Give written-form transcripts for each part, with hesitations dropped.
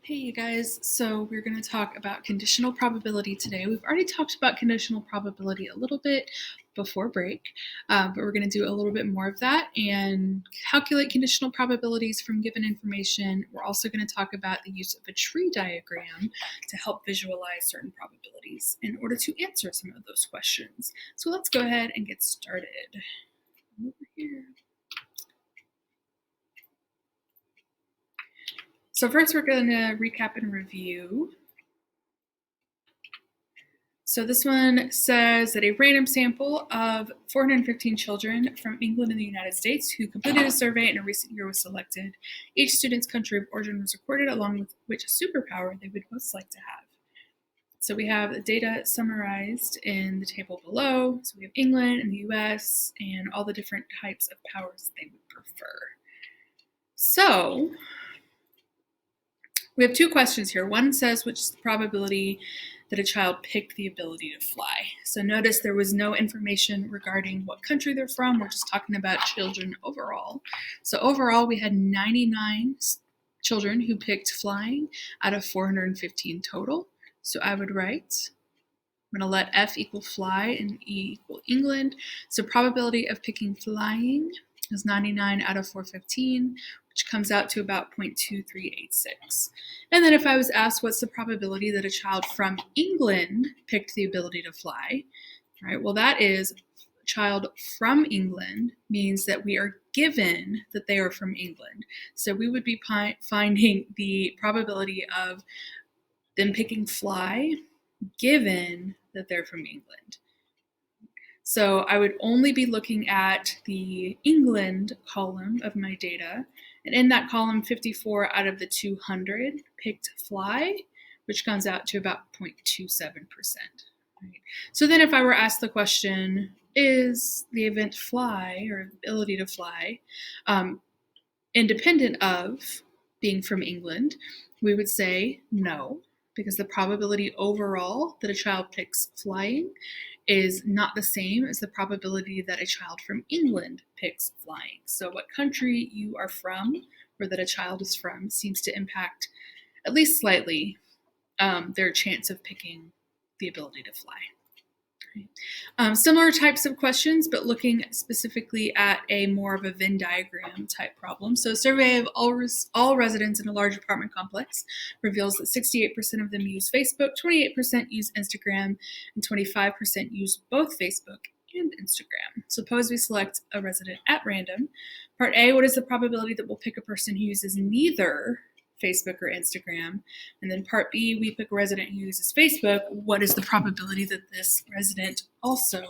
Hey you guys, so we're going to talk about conditional probability today. We've already talked about conditional probability a little bit before break, but we're going to do a little bit more of that and calculate conditional probabilities from given information. We're also going to talk about the use of a tree diagram to help visualize certain probabilities in order to answer some of those questions. So let's go ahead and get started. Over here. So first we're going to recap and review. So this one says that a random sample of 415 children from England and the United States who completed a survey in a recent year was selected. Each student's country of origin was recorded along with which superpower they would most like to have. So we have the data summarized in the table below. So we have England and the US and all the different types of powers they would prefer. So we have two questions here. One says which is the probability that a child picked the ability to fly. So notice there was no information regarding what country they're from. We're just talking about children overall. So overall, we had 99 children who picked flying out of 415 total. So I would write, I'm going to let F equal fly and E equal England. So probability of picking flying is 99 out of 415, which comes out to about 0.2386. And then if I was asked what's the probability that a child from England picked the ability to fly, right? Well, that is a child from England means that we are given that they are from England. So we would be finding the probability of them picking fly given that they're from England. So I would only be looking at the England column of my data. And in that column, 54 out of the 200 picked fly, which comes out to about 0.27%. Right? So then if I were asked the question, is the event fly or ability to fly independent of being from England, we would say no, because the probability overall that a child picks flying is not the same as the probability that a child from England picks flying. So what country you are from or that a child is from seems to impact, at least slightly, their chance of picking the ability to fly. Similar types of questions, but looking specifically at a more of a Venn diagram type problem. So a survey of all residents in a large apartment complex reveals that 68% of them use Facebook, 28% use Instagram, and 25% use both Facebook and Instagram. Suppose we select a resident at random. Part A, what is the probability that we'll pick a person who uses neither Facebook or Instagram? And then part B, we pick a resident who uses Facebook. What is the probability that this resident also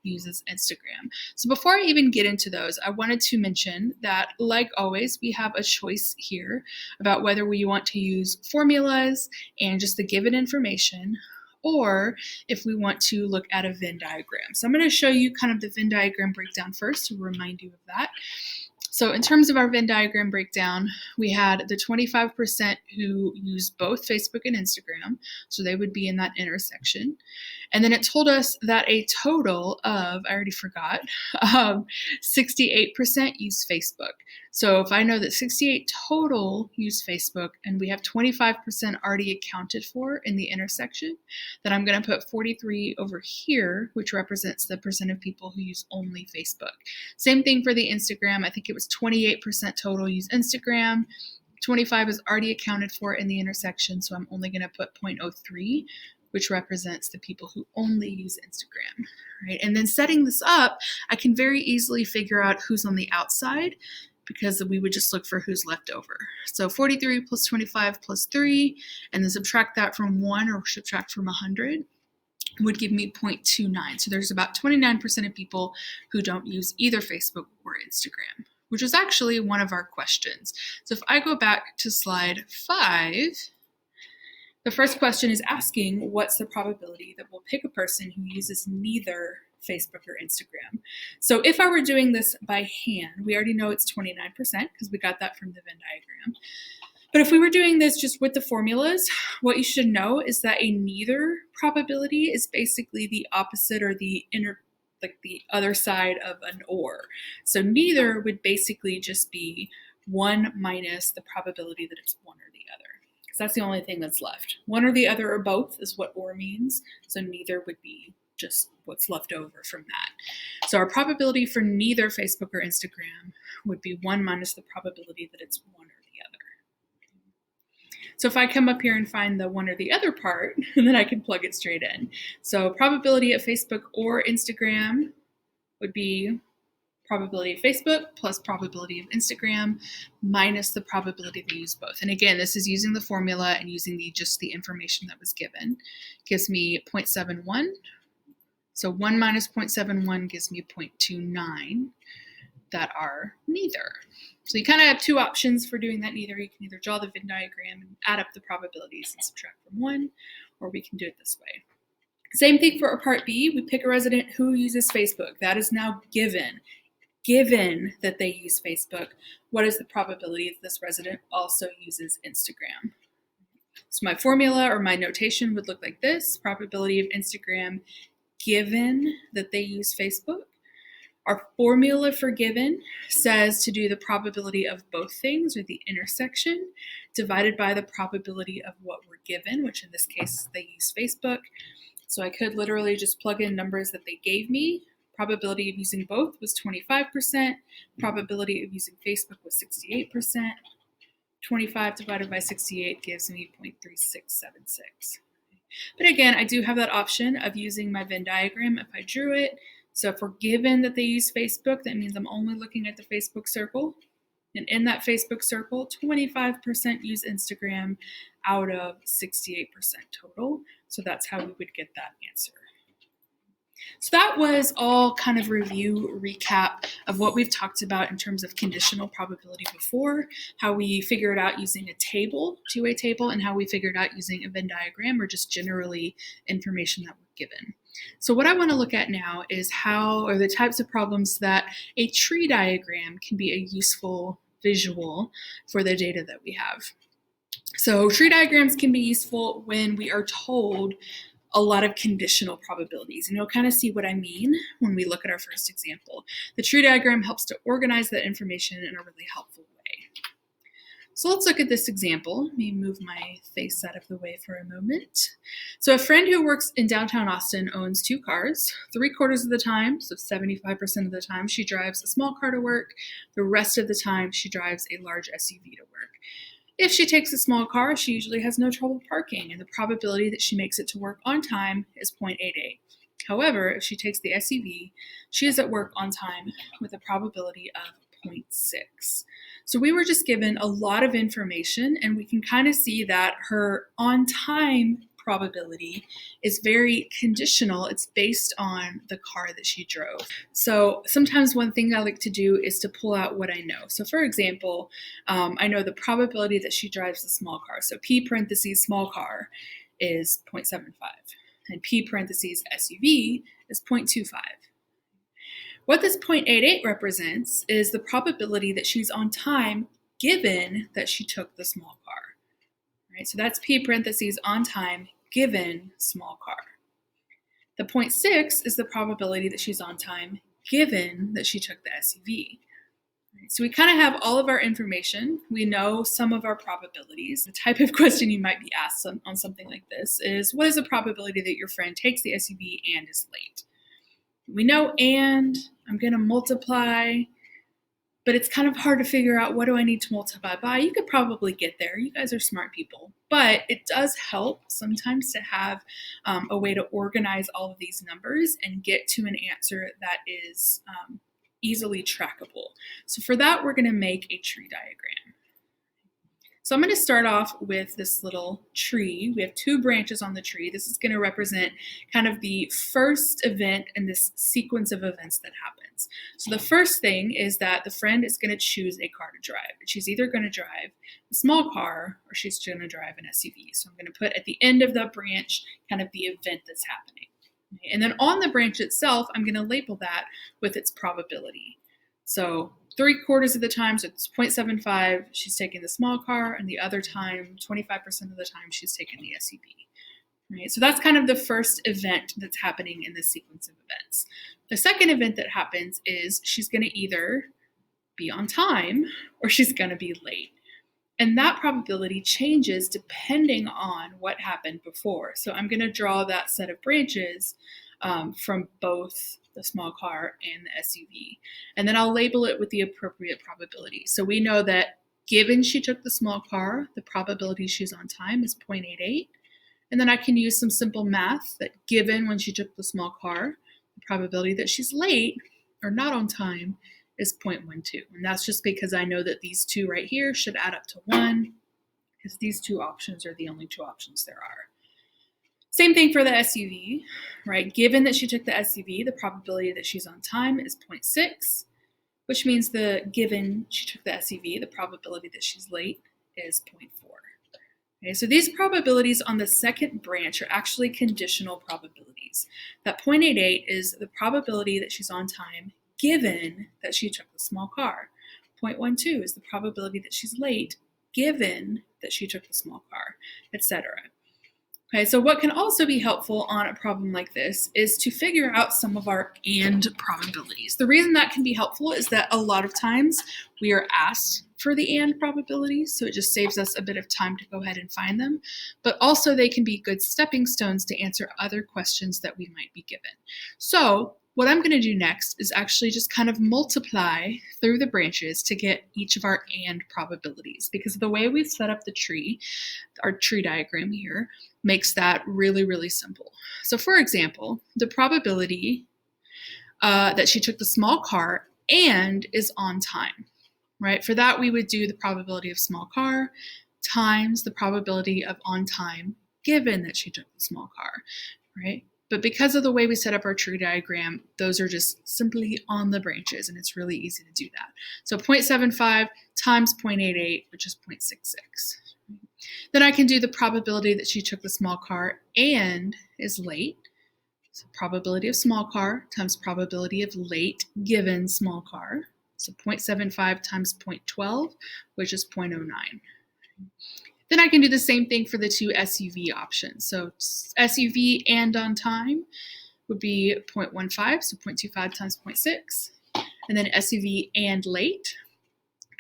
uses Instagram? So before I even get into those, I wanted to mention that, like always, we have a choice here about whether we want to use formulas and just the given information, or if we want to look at a Venn diagram. So I'm going to show you kind of the Venn diagram breakdown first to remind you of that. So in terms of our Venn diagram breakdown, we had the 25% who use both Facebook and Instagram, so they would be in that intersection. And then it told us that a total of, I already forgot, 68% use Facebook. So if I know that 68 total use Facebook and we have 25% already accounted for in the intersection, then I'm going to put 43 over here, which represents the percent of people who use only Facebook. Same thing for the Instagram. I think it was 28% total use Instagram. 25 is already accounted for in the intersection, so I'm only going to put 0.03, which represents the people who only use Instagram, right? And then setting this up, I can very easily figure out who's on the outside because we would just look for who's left over. So 43 plus 25 plus 3, and then subtract that from 1 or subtract from 100 would give me 0.29. So there's about 29% of people who don't use either Facebook or Instagram, which is actually one of our questions. So if I go back to slide 5, the first question is asking what's the probability that we'll pick a person who uses neither Facebook or Instagram. So if I were doing this by hand, we already know it's 29% because we got that from the Venn diagram. But if we were doing this just with the formulas, what you should know is that a neither probability is basically the opposite or the other side of an or. So neither would basically just be 1 minus the probability that it's one or the other. that's the only thing that's left. One or the other or both is what or means, so neither would be just what's left over from that. So our probability for neither Facebook or Instagram would be 1 minus the probability that it's one or the other. So if I come up here and find the one or the other part, then I can plug it straight in. So probability of Facebook or Instagram would be probability of Facebook plus probability of Instagram minus the probability they use both. And again, this is using the formula and using just the information that was given. Gives me 0.71. So 1 minus 0.71 gives me 0.29 that are neither. So you kind of have two options for doing that neither. You can either draw the Venn diagram and add up the probabilities and subtract from 1, or we can do it this way. Same thing for part B. We pick a resident who uses Facebook. That is now given. Given that they use Facebook, what is the probability that this resident also uses Instagram? So my formula or my notation would look like this. Probability of Instagram given that they use Facebook. Our formula for given says to do the probability of both things, or the intersection, divided by the probability of what we're given, which in this case they use Facebook. So I could literally just plug in numbers that they gave me. Probability of using both was 25%. Probability of using Facebook was 68%. 25 divided by 68 gives me 0.3676. But again, I do have that option of using my Venn diagram if I drew it. So if we're given that they use Facebook, that means I'm only looking at the Facebook circle. And in that Facebook circle, 25% use Instagram out of 68% total. So that's how we would get that answer. So that was all kind of recap of what we've talked about in terms of conditional probability before, how we figure it out using a table, two-way table, and how we figured out using a Venn diagram, or just generally information that we're given. So what I want to look at now is how, or the types of problems that a tree diagram can be a useful visual for the data that we have. So tree diagrams can be useful when we are told a lot of conditional probabilities. And you'll kind of see what I mean when we look at our first example. The tree diagram helps to organize that information in a really helpful way. So let's look at this example. Let me move my face out of the way for a moment. So a friend who works in downtown Austin owns 2 cars. 3/4 of the time, so 75% of the time, she drives a small car to work. The rest of the time, she drives a large SUV to work. If she takes a small car, she usually has no trouble parking, and the probability that she makes it to work on time is 0.88. However, if she takes the SUV, she is at work on time with a probability of 0.6. So we were just given a lot of information, and we can kind of see that her on-time probability is very conditional. It's based on the car that she drove. So sometimes one thing I like to do is to pull out what I know. So for example, I know the probability that she drives a small car. So P parentheses small car is 0.75, and P parentheses SUV is 0.25. What this 0.88 represents is the probability that she's on time given that she took the small car. Right? So that's P parentheses on time given small car. The 0.6 is the probability that she's on time given that she took the SUV. Right? So we kind of have all of our information. We know some of our probabilities. The type of question you might be asked on something like this is, what is the probability that your friend takes the SUV and is late? We know and, I'm going to multiply, but it's kind of hard to figure out what do I need to multiply by. You could probably get there. You guys are smart people. But it does help sometimes to have a way to organize all of these numbers and get to an answer that is easily trackable. So for that, we're going to make a tree diagram. So I'm going to start off with this little tree. We have 2 branches on the tree. This is going to represent kind of the first event in this sequence of events that happens. So the first thing is that the friend is going to choose a car to drive. She's either going to drive a small car or she's going to drive an SUV. So I'm going to put at the end of the branch kind of the event that's happening. And then on the branch itself, I'm going to label that with its probability. So 3/4 of the time, so it's 0.75, she's taking the small car, and the other time, 25% of the time, she's taking the SUV. Right? So that's kind of the first event that's happening in this sequence of events. The second event that happens is she's going to either be on time or she's going to be late. And that probability changes depending on what happened before. So I'm going to draw that set of branches from both the small car and the SUV. And then I'll label it with the appropriate probability. So we know that given she took the small car, the probability she's on time is 0.88. And then I can use some simple math that given when she took the small car, the probability that she's late or not on time is 0.12. And that's just because I know that these two right here should add up to 1, because these two options are the only two options there are. Same thing for the SUV, right? Given that she took the SUV, the probability that she's on time is 0.6, which means given she took the SUV, the probability that she's late is 0.4. Okay, so these probabilities on the second branch are actually conditional probabilities. That 0.88 is the probability that she's on time given that she took the small car. 0.12 is the probability that she's late given that she took the small car, etc. Okay, so what can also be helpful on a problem like this is to figure out some of our and probabilities. The reason that can be helpful is that a lot of times we are asked for the and probabilities, so it just saves us a bit of time to go ahead and find them, but also they can be good stepping stones to answer other questions that we might be given. So what I'm going to do next is actually just kind of multiply through the branches to get each of our and probabilities, because the way we've set up the tree, our tree diagram here, makes that really, really simple. So for example, the probability that she took the small car and is on time, right? For that, we would do the probability of small car times the probability of on time given that she took the small car, right? But because of the way we set up our tree diagram, those are just simply on the branches, and it's really easy to do that. So 0.75 times 0.88, which is 0.66. Then I can do the probability that she took the small car and is late. So probability of small car times probability of late given small car. So 0.75 times 0.12, which is 0.09. Then I can do the same thing for the two SUV options. So SUV and on time would be 0.15, so 0.25 times 0.6. And then SUV and late,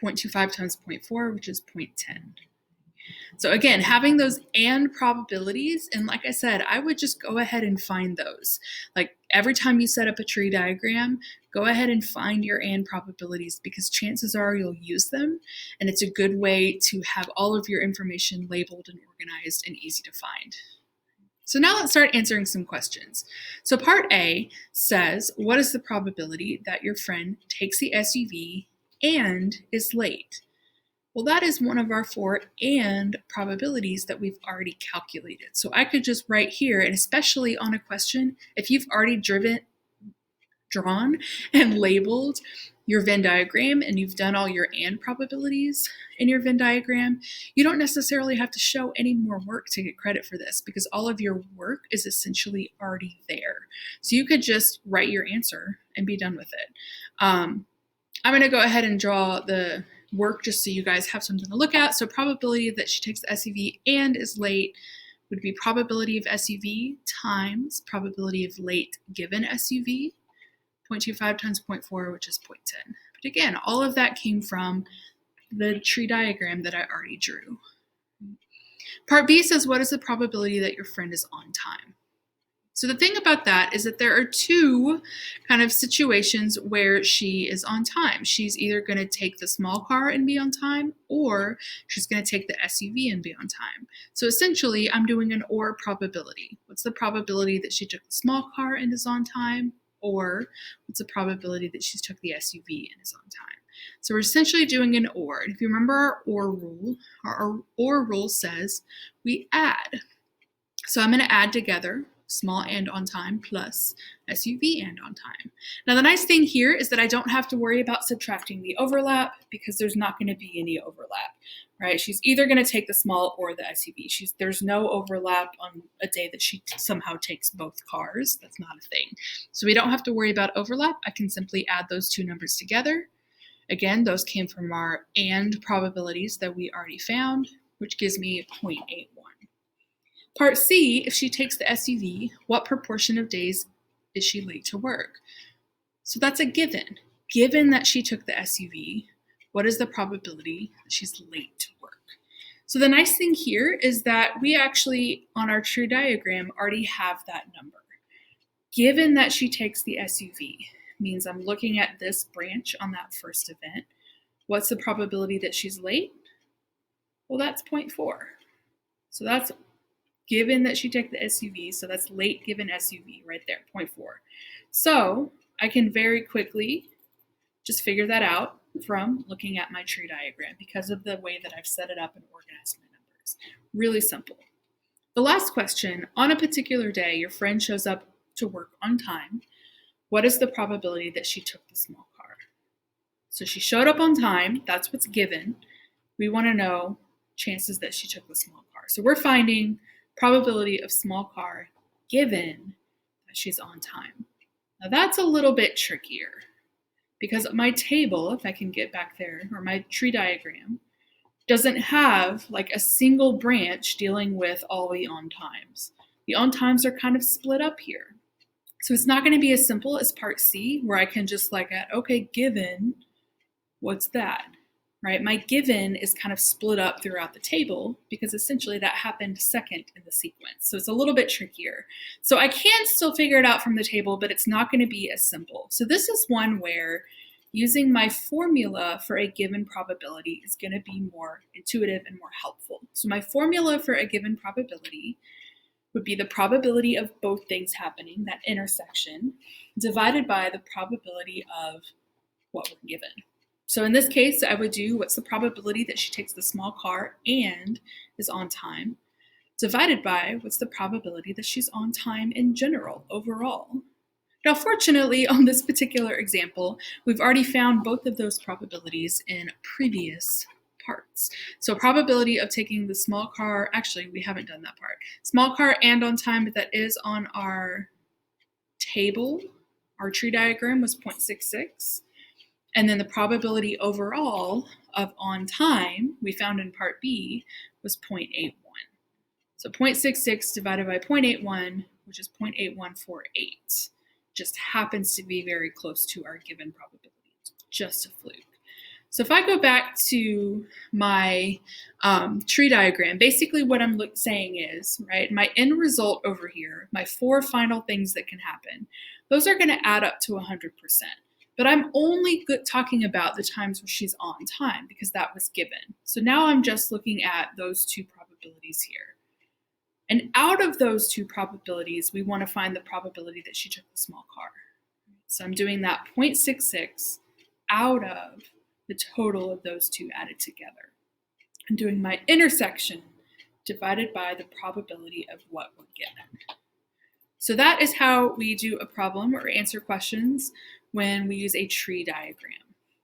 0.25 times 0.4, which is 0.10. So again, having those and probabilities, and like I said, I would just go ahead and find those. Like every time you set up a tree diagram, go ahead and find your and probabilities, because chances are you'll use them, and it's a good way to have all of your information labeled and organized and easy to find. So now let's start answering some questions. So part A says, what is the probability that your friend takes the SUV and is late? Well, that is one of our 4 and probabilities that we've already calculated. So I could just write here, and especially on a question, if you've already drawn and labeled your Venn diagram and you've done all your and probabilities in your Venn diagram, you don't necessarily have to show any more work to get credit for this, because all of your work is essentially already there. So you could just write your answer and be done with it. I'm going to go ahead and draw the work just so you guys have something to look at. So probability that she takes the SUV and is late would be probability of SUV times probability of late given SUV, 0.25 times 0.4, which is 0.10. But again, all of that came from the tree diagram that I already drew. Part B says, what is the probability that your friend is on time? So the thing about that is that there are two kind of situations where she is on time. She's either going to take the small car and be on time, or she's going to take the SUV and be on time. So essentially, I'm doing an or probability. What's the probability that she took the small car and is on time? Or what's the probability that she took the SUV and is on time? So we're essentially doing an or. And if you remember our or rule says we add. So I'm going to add together small and on time plus SUV and on time. Now the nice thing here is that I don't have to worry about subtracting the overlap, because there's not going to be any overlap, right? She's either going to take the small or the SUV. There's no overlap on a day that she somehow takes both cars. That's not a thing. So we don't have to worry about overlap. I can simply add those two numbers together. Again, those came from our and probabilities that we already found, which gives me 0.81. Part C, if she takes the SUV, what proportion of days is she late to work? So that's a given. Given that she took the SUV, what is the probability that she's late to work? So the nice thing here is that we actually, on our tree diagram, already have that number. Given that she takes the SUV, means I'm looking at this branch on that first event. What's the probability that she's late? Well, that's 0.4. So that's given that she took the SUV, so that's late given SUV right there, 0.4. So I can very quickly just figure that out from looking at my tree diagram because of the way that I've set it up and organized my numbers. Really simple. The last question, on a particular day, your friend shows up to work on time. What is the probability that she took the small car? So she showed up on time, that's what's given. We want to know chances that she took the small car. So we're finding probability of small car given that she's on time. Now that's a little bit trickier because my table, if I can get back there, or my tree diagram, doesn't have like a single branch dealing with all the on times. The on times are kind of split up here. So it's not going to be as simple as part C where I can just like at, okay, given, what's that? Right? My given is kind of split up throughout the table because essentially that happened second in the sequence. So it's a little bit trickier. So I can still figure it out from the table, but it's not going to be as simple. So this is one where using my formula for a given probability is going to be more intuitive and more helpful. So my formula for a given probability would be the probability of both things happening, that intersection, divided by the probability of what we're given. So in this case, I would do what's the probability that she takes the small car and is on time, divided by what's the probability that she's on time in general, overall. Now, fortunately, on this particular example, we've already found both of those probabilities in previous parts. So probability of taking the small car, actually, we haven't done that part. Small car and on time, but that is on our table. Our tree diagram was 0.66. And then the probability overall of on time, we found in part B, was 0.81. So 0.66 divided by 0.81, which is 0.8148, just happens to be very close to our given probability. It's just a fluke. So if I go back to my tree diagram, basically what I'm saying is, right, my end result over here, my 4 final things that can happen, those are going to add up to 100%. But I'm only talking about the times where she's on time because that was given. So now I'm just looking at those 2 probabilities here. And out of those 2 probabilities, we want to find the probability that she took the small car. So I'm doing that 0.66 out of the total of those 2 added together. I'm doing my intersection divided by the probability of what we're given. So that is how we do a problem or answer questions when we use a tree diagram.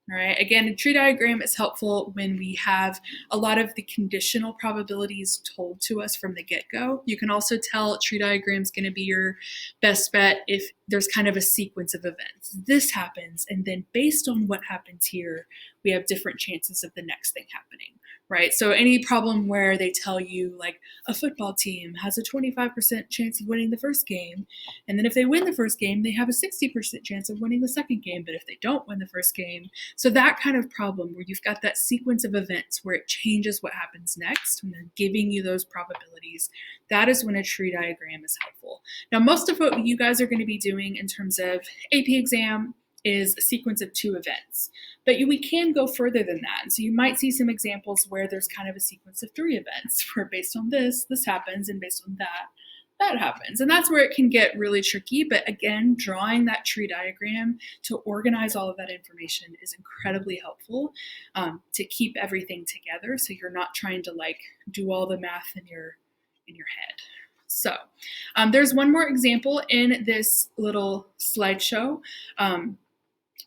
All right. Again, a tree diagram is helpful when we have a lot of the conditional probabilities told to us from the get-go. You can also tell a tree diagram is going to be your best bet if there's kind of a sequence of events. This happens, and then based on what happens here, we have different chances of the next thing happening, right? So any problem where they tell you like a football team has a 25% chance of winning the first game, and then if they win the first game, they have a 60% chance of winning the second game, but if they don't win the first game, so that kind of problem where you've got that sequence of events where it changes what happens next, when they're giving you those probabilities, that is when a tree diagram is helpful. Now, most of what you guys are going to be doing in terms of AP exam is a sequence of 2 events, but we can go further than that. So you might see some examples where there's kind of a sequence of 3 events where based on this happens, and based on that happens. And that's where it can get really tricky. But again, drawing that tree diagram to organize all of that information is incredibly helpful to keep everything together. So you're not trying to like do all the math in your head. So there's one more example in this little slideshow.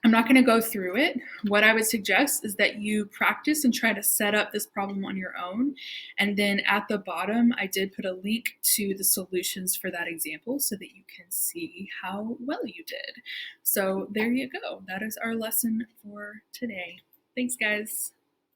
I'm not going to go through it. What I would suggest is that you practice and try to set up this problem on your own. And then at the bottom, I did put a link to the solutions for that example so that you can see how well you did. So there you go. That is our lesson for today. Thanks, guys.